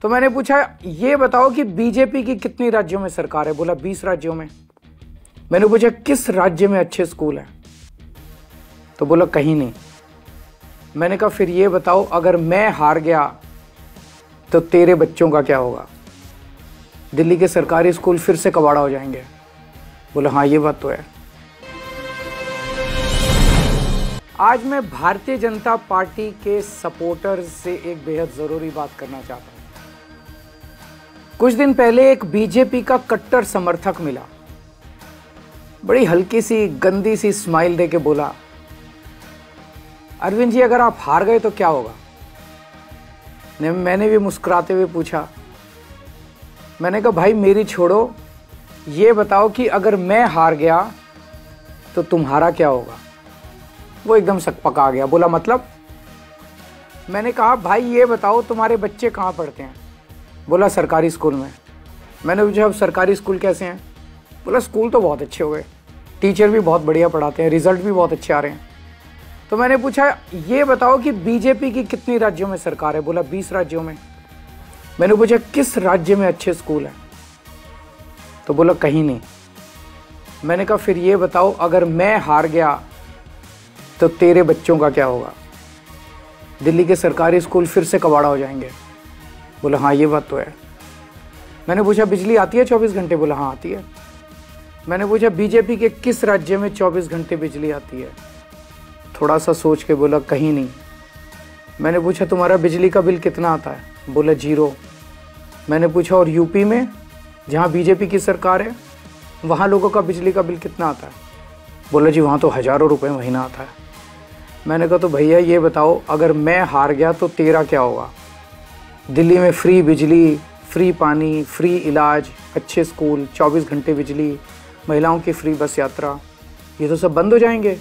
तो मैंने पूछा ये बताओ कि बीजेपी की कितनी राज्यों में सरकार है? बोला 20 राज्यों में। मैंने पूछा किस राज्य में अच्छे स्कूल हैं? तो बोला कहीं नहीं। मैंने कहा फिर ये बताओ अगर मैं हार गया तो तेरे बच्चों का क्या होगा? दिल्ली के सरकारी स्कूल फिर से कबाड़ा हो जाएंगे। बोला हाँ ये बात तो है। आज मैं भारतीय जनता पार्टी के सपोर्टर्स से एक बेहद जरूरी बात करना चाहता हूं। कुछ दिन पहले एक बीजेपी का कट्टर समर्थक मिला, बड़ी हल्की सी गंदी सी स्माइल देके बोला, अरविंद जी अगर आप हार गए तो क्या होगा? मैंने भी मुस्कुराते हुए पूछा, मैंने कहा भाई मेरी छोड़ो, ये बताओ कि अगर मैं हार गया तो तुम्हारा क्या होगा? वो एकदम सकपका गया, बोला मतलब? मैंने कहा भाई ये बताओ तुम्हारे बच्चे कहाँ पढ़ते हैं? बोला सरकारी स्कूल में। मैंने पूछा अब सरकारी स्कूल कैसे हैं? बोला स्कूल तो बहुत अच्छे हो गए, टीचर भी बहुत बढ़िया पढ़ाते हैं, रिजल्ट भी बहुत अच्छे आ रहे हैं। तो मैंने पूछा ये बताओ कि बीजेपी की कितनी राज्यों में सरकार है? बोला 20 राज्यों में। मैंने पूछा किस राज्य में अच्छे स्कूल हैं? तो बोला कहीं नहीं। मैंने कहा फिर ये बताओ अगर मैं हार गया तो तेरे बच्चों का क्या होगा? दिल्ली के सरकारी स्कूल फिर से कबाड़ा हो जाएंगे। बोला हाँ ये बात तो है। मैंने पूछा बिजली आती है 24 घंटे? बोला हाँ आती है। मैंने पूछा बीजेपी के किस राज्य में 24 घंटे बिजली आती है? थोड़ा सा सोच के बोला कहीं नहीं। मैंने पूछा तुम्हारा बिजली का बिल कितना आता है? बोला 0। मैंने पूछा और यूपी में जहाँ बीजेपी की सरकार है वहाँ लोगों का बिजली का बिल कितना आता है? बोला जी वहाँ तो हज़ारों रुपए महीना आता है। मैंने कहा तो भैया ये बताओ अगर मैं हार गया तो तेरा क्या होगा? दिल्ली में फ्री बिजली, फ्री पानी, फ्री इलाज, अच्छे स्कूल, 24 घंटे बिजली, महिलाओं की फ्री बस यात्रा, ये तो सब बंद हो जाएंगे।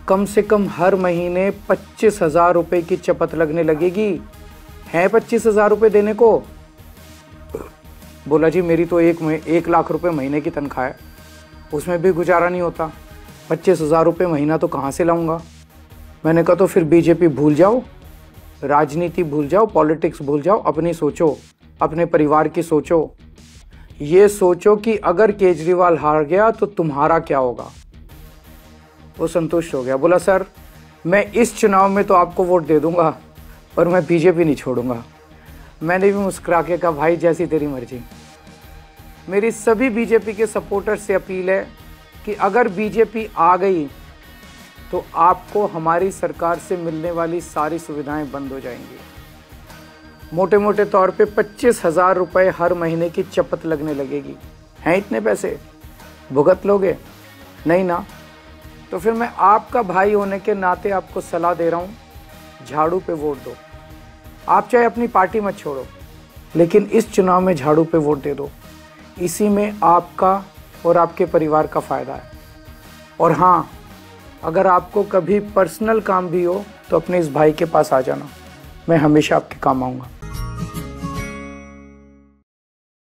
कम से कम हर महीने 25,000 रुपये की चपत लगने लगेगी। हैं 25,000 रुपये देने को? बोला जी मेरी तो 1 लाख रुपए महीने की तनख्वाह है, उसमें भी गुजारा नहीं होता, 25,000 रुपये महीना तो कहाँ से लाऊंगा? मैंने कहा तो फिर बीजेपी भूल जाओ, राजनीति भूल जाओ, पॉलिटिक्स भूल जाओ, अपनी सोचो, अपने परिवार की सोचो। ये सोचो कि अगर केजरीवाल हार गया तो तुम्हारा क्या होगा? वो संतुष्ट हो गया, बोला सर मैं इस चुनाव में तो आपको वोट दे दूंगा पर मैं बीजेपी नहीं छोड़ूंगा। मैंने भी मुस्कुरा के कहा भाई जैसी तेरी मर्जी। मेरी सभी बीजेपी के सपोर्टर्स से अपील है कि अगर बीजेपी आ गई तो आपको हमारी सरकार से मिलने वाली सारी सुविधाएं बंद हो जाएंगी। मोटे मोटे तौर पे 25,000 रुपये हर महीने की चपत लगने लगेगी। हैं इतने पैसे? भुगत लोगे? नहीं ना। तो फिर मैं आपका भाई होने के नाते आपको सलाह दे रहा हूँ, झाड़ू पे वोट दो। आप चाहे अपनी पार्टी मत छोड़ो, लेकिन इस चुनाव में झाड़ू पे वोट दे दो। इसी में आपका और आपके परिवार का फ़ायदा है। और हाँ, अगर आपको कभी पर्सनल काम भी हो तो अपने इस भाई के पास आ जाना, मैं हमेशा आपके काम आऊँगा।